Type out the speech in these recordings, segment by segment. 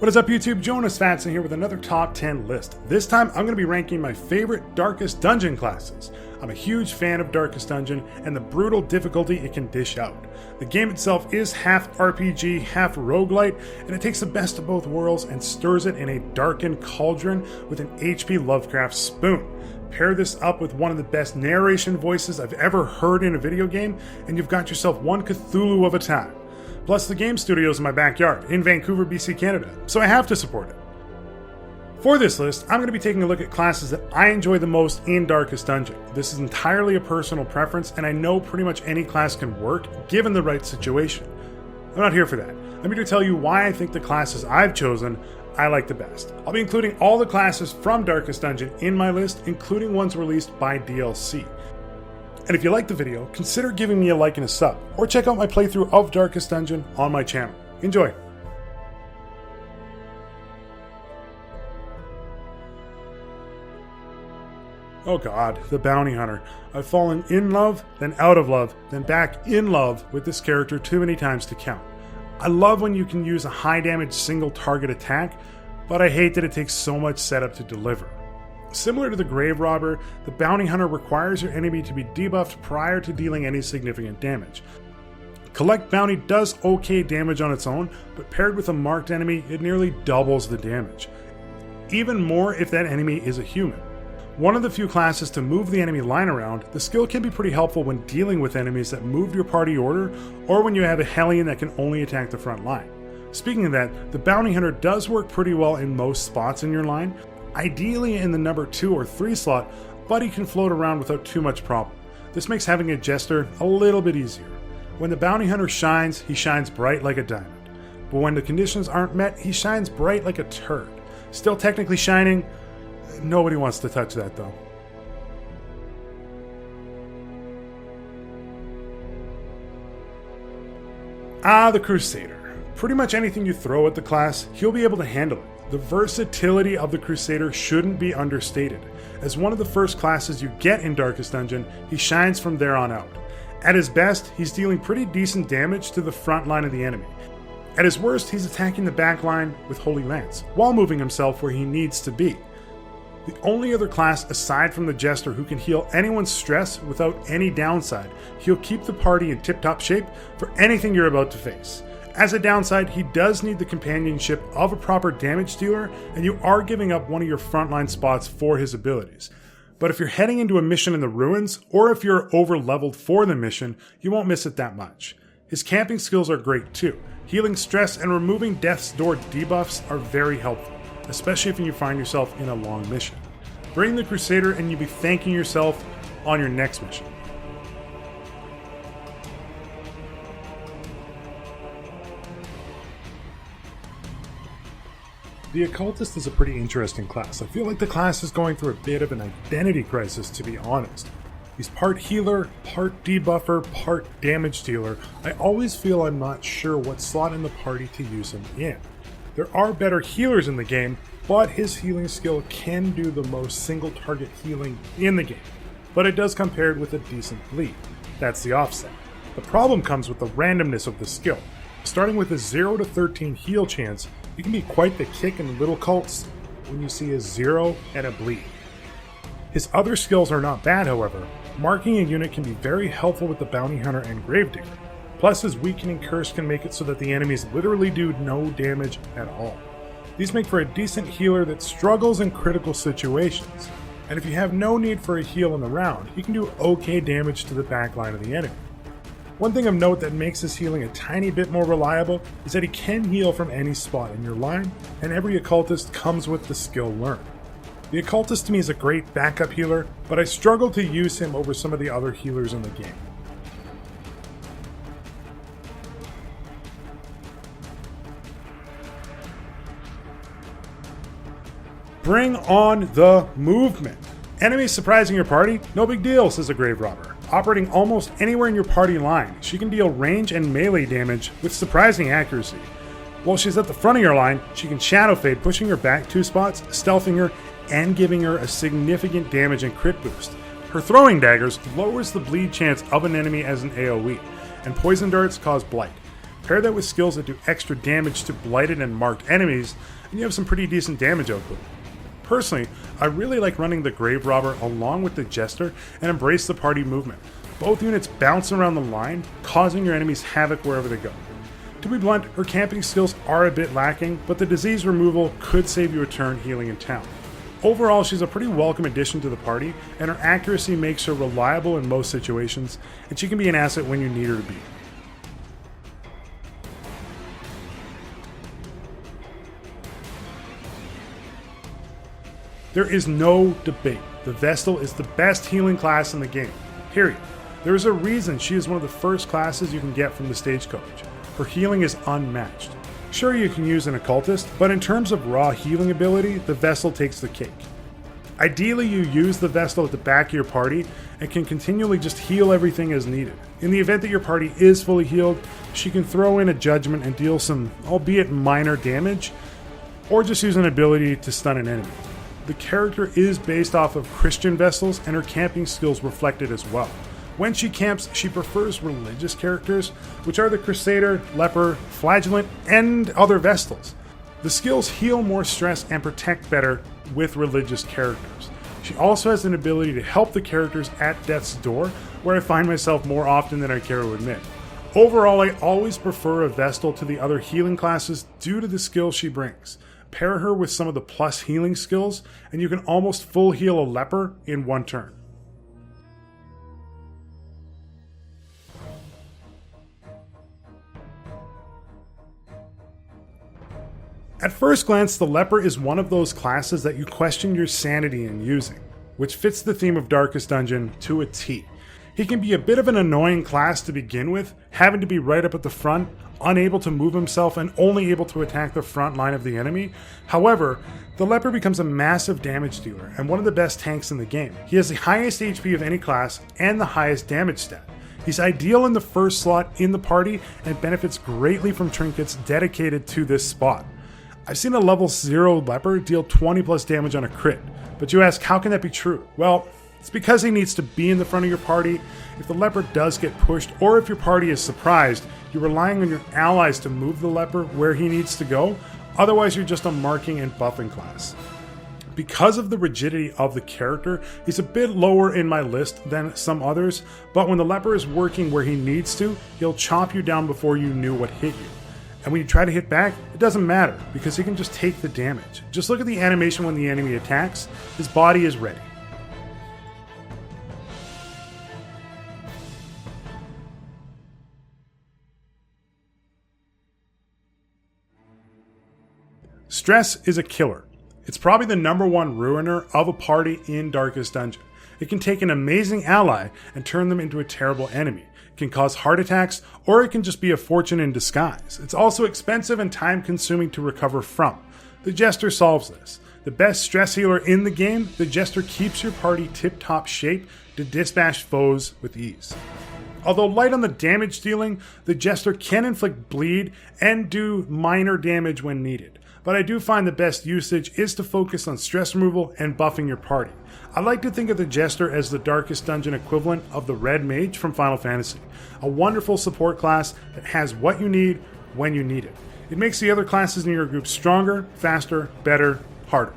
What is up YouTube, Jonusfatson here with another top 10 list. This time I'm going to be ranking my favorite Darkest Dungeon classes. I'm a huge fan of Darkest Dungeon and the brutal difficulty it can dish out. The game itself is half RPG, half roguelite, and it takes the best of both worlds and stirs it in a darkened cauldron with an H.P. Lovecraft spoon. Pair this up with one of the best narration voices I've ever heard in a video game, and you've got yourself one Cthulhu of a time. Plus, the game studio's in my backyard in Vancouver, BC, Canada, so I have to support it. For this list, I'm going to be taking a look at classes that I enjoy the most in Darkest Dungeon. This is entirely a personal preference, and I know pretty much any class can work given the right situation. I'm not here for that. I'm here to tell you why I think the classes I've chosen I like the best. I'll be including all the classes from Darkest Dungeon in my list, including ones released by DLC. And if you like the video, consider giving me a like and a sub, or check out my playthrough of Darkest Dungeon on my channel. Enjoy! Oh god, the Bounty Hunter. I've fallen in love, then out of love, then back in love with this character too many times to count. I love when you can use a high damage single target attack, but I hate that it takes so much setup to deliver. Similar to the Graverobber, the Bounty Hunter requires your enemy to be debuffed prior to dealing any significant damage. Collect Bounty does okay damage on its own, but paired with a marked enemy, it nearly doubles the damage. Even more if that enemy is a human. One of the few classes to move the enemy line around, the skill can be pretty helpful when dealing with enemies that move your party order, or when you have a Hellion that can only attack the front line. Speaking of that, the Bounty Hunter does work pretty well in most spots in your line. Ideally in the number 2 or 3 slot, but he can float around without too much problem. This makes having a Jester a little bit easier. When the Bounty Hunter shines, he shines bright like a diamond. But when the conditions aren't met, he shines bright like a turd. Still technically shining, nobody wants to touch that though. The Crusader. Pretty much anything you throw at the class, he'll be able to handle it. The versatility of the Crusader shouldn't be understated. As one of the first classes you get in Darkest Dungeon, he shines from there on out. At his best, he's dealing pretty decent damage to the front line of the enemy. At his worst, he's attacking the back line with Holy Lance, while moving himself where he needs to be. The only other class aside from the Jester who can heal anyone's stress without any downside, he'll keep the party in tip-top shape for anything you're about to face. As a downside, he does need the companionship of a proper damage dealer, and you are giving up one of your frontline spots for his abilities. But if you're heading into a mission in the ruins, or if you're over-leveled for the mission, you won't miss it that much. His camping skills are great too. Healing stress and removing death's door debuffs are very helpful, especially if you find yourself in a long mission. Bring the Crusader and you'll be thanking yourself on your next mission. The Occultist is a pretty interesting class. I feel like the class is going through a bit of an identity crisis, to be honest. He's part healer, part debuffer, part damage dealer. I always feel I'm not sure what slot in the party to use him in. There are better healers in the game, but his healing skill can do the most single target healing in the game. But it does come paired with a decent bleed. That's the offset. The problem comes with the randomness of the skill. Starting with a 0 to 13 heal chance, you can be quite the kick in little cults when you see a 0 and a bleed. His other skills are not bad, however. Marking a unit can be very helpful with the Bounty Hunter and Gravedigger. Plus, his weakening curse can make it so that the enemies literally do no damage at all. These make for a decent healer that struggles in critical situations. And if you have no need for a heal in the round, he can do okay damage to the backline of the enemy. One thing of note that makes his healing a tiny bit more reliable is that he can heal from any spot in your line, and every Occultist comes with the skill learned. The Occultist to me is a great backup healer, but I struggle to use him over some of the other healers in the game. Bring on the movement! Enemies surprising your party? No big deal, says a Graverobber. Operating almost anywhere in your party line, she can deal range and melee damage with surprising accuracy. While she's at the front of your line, she can shadow fade, pushing her back 2 spots, stealthing her, and giving her a significant damage and crit boost. Her throwing daggers lowers the bleed chance of an enemy as an AoE, and poison darts cause blight. Pair that with skills that do extra damage to blighted and marked enemies, and you have some pretty decent damage output. Personally, I really like running the Graverobber along with the Jester and embrace the party movement. Both units bounce around the line, causing your enemies havoc wherever they go. To be blunt, her camping skills are a bit lacking, but the disease removal could save you a turn healing in town. Overall, she's a pretty welcome addition to the party, and her accuracy makes her reliable in most situations, and she can be an asset when you need her to be. There is no debate. The Vestal is the best healing class in the game, period. There is a reason she is one of the first classes you can get from the Stagecoach. Her healing is unmatched. Sure, you can use an Occultist, but in terms of raw healing ability, the Vestal takes the cake. Ideally, you use the Vestal at the back of your party and can continually just heal everything as needed. In the event that your party is fully healed, she can throw in a Judgment and deal some, albeit minor damage, or just use an ability to stun an enemy. The character is based off of Christian Vestals, and her camping skills reflect it as well. When she camps, she prefers religious characters, which are the Crusader, Leper, Flagyl, and other Vestals. The skills heal more stress and protect better with religious characters. She also has an ability to help the characters at death's door, where I find myself more often than I care to admit. Overall, I always prefer a Vestal to the other healing classes due to the skills she brings. Pair her with some of the plus healing skills, and you can almost full heal a Leper in one turn. At first glance, the Leper is one of those classes that you question your sanity in using, which fits the theme of Darkest Dungeon to a T. He can be a bit of an annoying class to begin with, having to be right up at the front, unable to move himself, and only able to attack the front line of the enemy. However, the Leper becomes a massive damage dealer and one of the best tanks in the game. He has the highest HP of any class and the highest damage stat. He's ideal in the first slot in the party and benefits greatly from trinkets dedicated to this spot. I've seen a level 0 Leper deal 20 plus damage on a crit, but you ask, how can that be true? Well, it's because he needs to be in the front of your party. If the Leper does get pushed, or if your party is surprised, you're relying on your allies to move the Leper where he needs to go, otherwise you're just a marking and buffing class. Because of the rigidity of the character, he's a bit lower in my list than some others, but when the Leper is working where he needs to, he'll chop you down before you knew what hit you. And when you try to hit back, it doesn't matter, because he can just take the damage. Just look at the animation when the enemy attacks, his body is ready. Stress is a killer. It's probably the #1 ruiner of a party in Darkest Dungeon. It can take an amazing ally and turn them into a terrible enemy. It can cause heart attacks, or it can just be a fortune in disguise. It's also expensive and time-consuming to recover from. The Jester solves this. The best stress healer in the game, the Jester keeps your party tip-top shape to dispatch foes with ease. Although light on the damage dealing, the Jester can inflict bleed and do minor damage when needed. But I do find the best usage is to focus on stress removal and buffing your party. I like to think of the Jester as the Darkest Dungeon equivalent of the Red Mage from Final Fantasy, a wonderful support class that has what you need when you need it. It makes the other classes in your group stronger, faster, better, harder.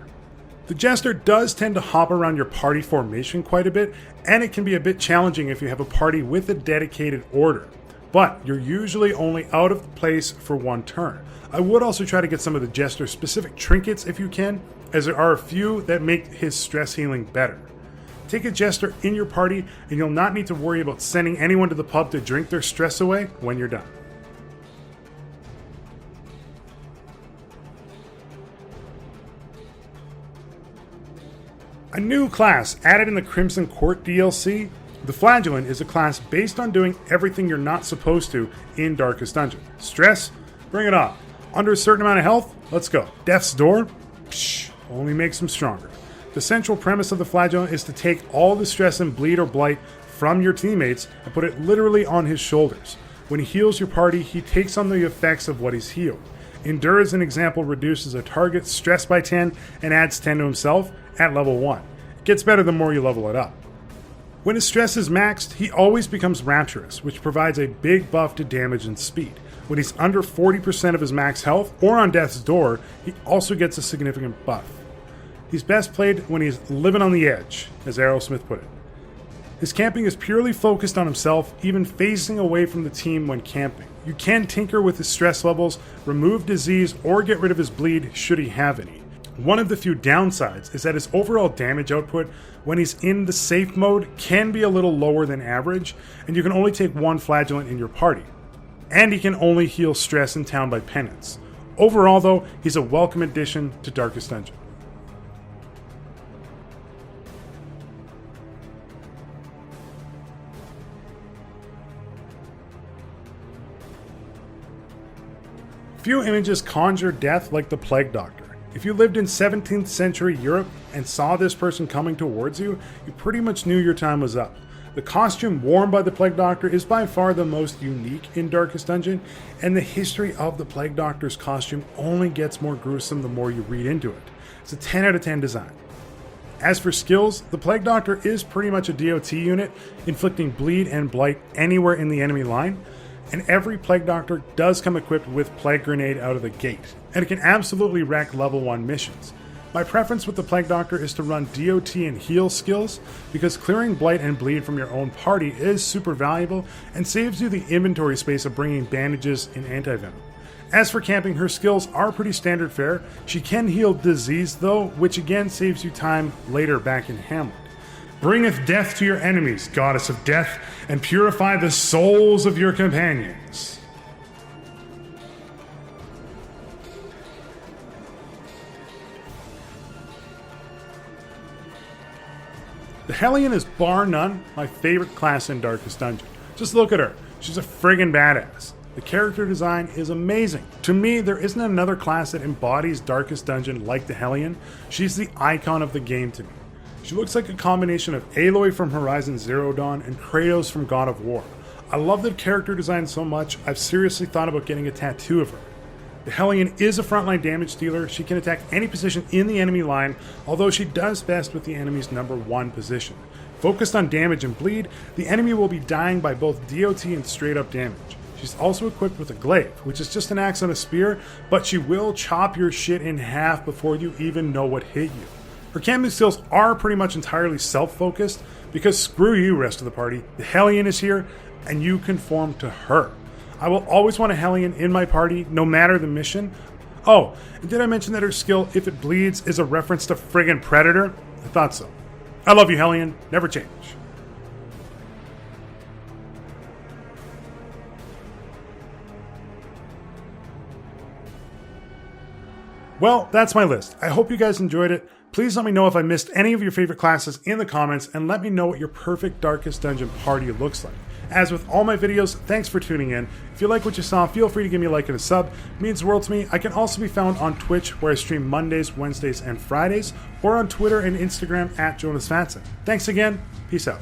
The Jester does tend to hop around your party formation quite a bit, and it can be a bit challenging if you have a party with a dedicated order. But you're usually only out of place for one turn. I would also try to get some of the Jester's specific trinkets if you can, as there are a few that make his stress healing better. Take a Jester in your party and you'll not need to worry about sending anyone to the pub to drink their stress away when you're done. A new class added in the Crimson Court DLC, the Flagyl is a class based on doing everything you're not supposed to in Darkest Dungeon. Stress? Bring it on. Under a certain amount of health? Let's go. Death's Door? Psh, only makes him stronger. The central premise of the Flagyl is to take all the stress and bleed or blight from your teammates and put it literally on his shoulders. When he heals your party, he takes on the effects of what he's healed. Endure, as an example, reduces a target's stress by 10 and adds 10 to himself at level 1. It gets better the more you level it up. When his stress is maxed, he always becomes Rapturous, which provides a big buff to damage and speed. When he's under 40% of his max health or on death's door, he also gets a significant buff. He's best played when he's living on the edge, as Aerosmith put it. His camping is purely focused on himself, even phasing away from the team when camping. You can tinker with his stress levels, remove disease, or get rid of his bleed should he have any. One of the few downsides is that his overall damage output when he's in the safe mode can be a little lower than average, and you can only take one flagellant in your party. And he can only heal stress in town by penance. Overall though, he's a welcome addition to Darkest Dungeon. Few images conjure death like the Plague Doctor. If you lived in 17th century Europe and saw this person coming towards you, you pretty much knew your time was up. The costume worn by the Plague Doctor is by far the most unique in Darkest Dungeon, and the history of the Plague Doctor's costume only gets more gruesome the more you read into it. It's a 10 out of 10 design. As for skills, the Plague Doctor is pretty much a DOT unit, inflicting bleed and blight anywhere in the enemy line, and every Plague Doctor does come equipped with Plague Grenade out of the gate, and it can absolutely wreck level 1 missions. My preference with the Plague Doctor is to run DOT and heal skills, because clearing blight and bleed from your own party is super valuable and saves you the inventory space of bringing bandages and anti-venom. As for camping, her skills are pretty standard fare. She can heal disease though, which again saves you time later back in Hamlet. Bringeth death to your enemies, goddess of death, and purify the souls of your companions. The Hellion is bar none my favorite class in Darkest Dungeon. Just look at her. She's a friggin' badass. The character design is amazing. To me, there isn't another class that embodies Darkest Dungeon like the Hellion. She's the icon of the game to me. She looks like a combination of Aloy from Horizon Zero Dawn and Kratos from God of War. I love the character design so much, I've seriously thought about getting a tattoo of her. The Hellion is a frontline damage dealer. She can attack any position in the enemy line, although she does best with the enemy's number 1 position. Focused on damage and bleed, the enemy will be dying by both DOT and straight up damage. She's also equipped with a glaive, which is just an axe on a spear, but she will chop your shit in half before you even know what hit you. Her camping skills are pretty much entirely self-focused, because screw you rest of the party, the Hellion is here, and you conform to her. I will always want a Hellion in my party, no matter the mission. Oh, and did I mention that her skill, if it bleeds, is a reference to friggin' Predator? I thought so. I love you, Hellion. Never change. Well, that's my list. I hope you guys enjoyed it. Please let me know if I missed any of your favorite classes in the comments, and let me know what your perfect Darkest Dungeon party looks like. As with all my videos, thanks for tuning in. If you like what you saw, feel free to give me a like and a sub. It means the world to me. I can also be found on Twitch, where I stream Mondays, Wednesdays, and Fridays, or on Twitter and Instagram at Jonusfatson. Thanks again. Peace out.